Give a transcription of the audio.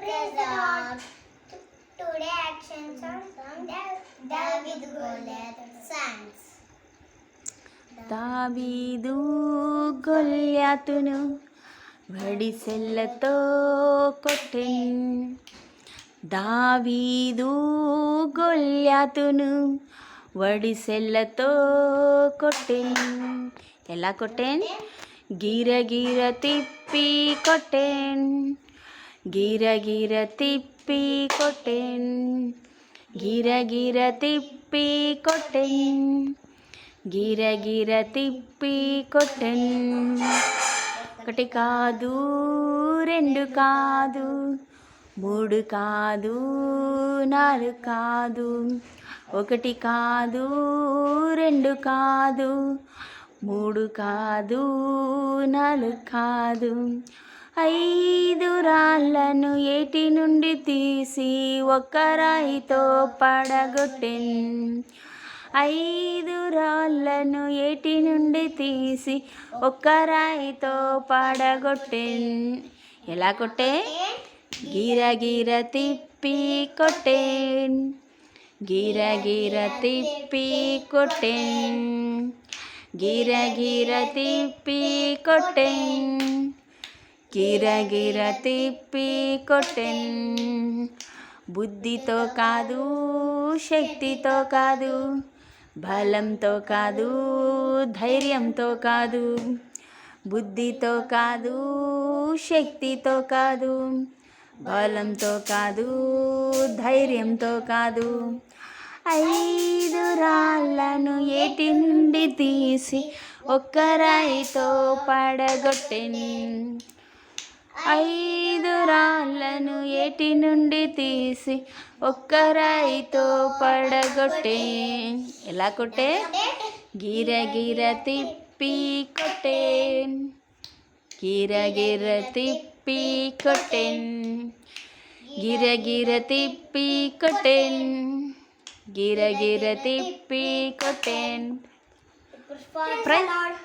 Praise the Lord. Today actions on David Goliath songs. దావీదు గొల్యాతును వడిసెల్లతో కొట్టెన్. దావీదు గొల్యాతును వడిసెల్లతో కొట్టెన్. ఎలా కొట్టెన్? గిరగిర తిప్పి కొట్టెన్. గిరగిర తిప్పి కొట్టెన్. గిరగిర తిప్పి కొట్టెన్. గిరగిర తిప్పి కొట్టెన్. ఒకటి కాదు, రెండు కాదు, మూడు కాదు, నాలుగు కాదు. ఒకటి కాదు, రెండు కాదు, మూడు కాదు, నాలుగు కాదు. 5 రాళ్ళను ఏటి నుండి తీసి ఒక్క రాయితో పడగొట్టెన్. 5 రాళ్ళను ఏటి నుండి తీసి ఒక్క రాయితో పడగొట్టెన్. ఎలా కొట్టే? గిరగిర తిప్పి కొట్టెన్. గిరగిర తిప్పి కొట్టెన్. గిరగిర తిప్పి కొట్టెన్. గిరగిర తిప్పి కొట్టెన్. బుద్ధితో కాదు, శక్తితో కాదు, బలంతో కాదు, ధైర్యంతో కాదు. బుద్ధితో కాదు, శక్తితో కాదు, బలంతో కాదు, ధైర్యంతో కాదు. 5 రాళ్ళను ఏటి నుండి తీసి ఒక్క రాయితో పడగొట్టెన్. 5 రాళ్ళను ఏటి నుండి తీసి ఒక్క రాయితో పడగొట్టెన్. ఎలా కొట్టే? గిరగిర తిప్పి కొట్టెన్. గిరగిర తిప్పి కొట్టెన్. గిరగిర తిప్పి కొట్టెన్. గిరగిర తిప్పి కొట్టెన్. Praise the Lord.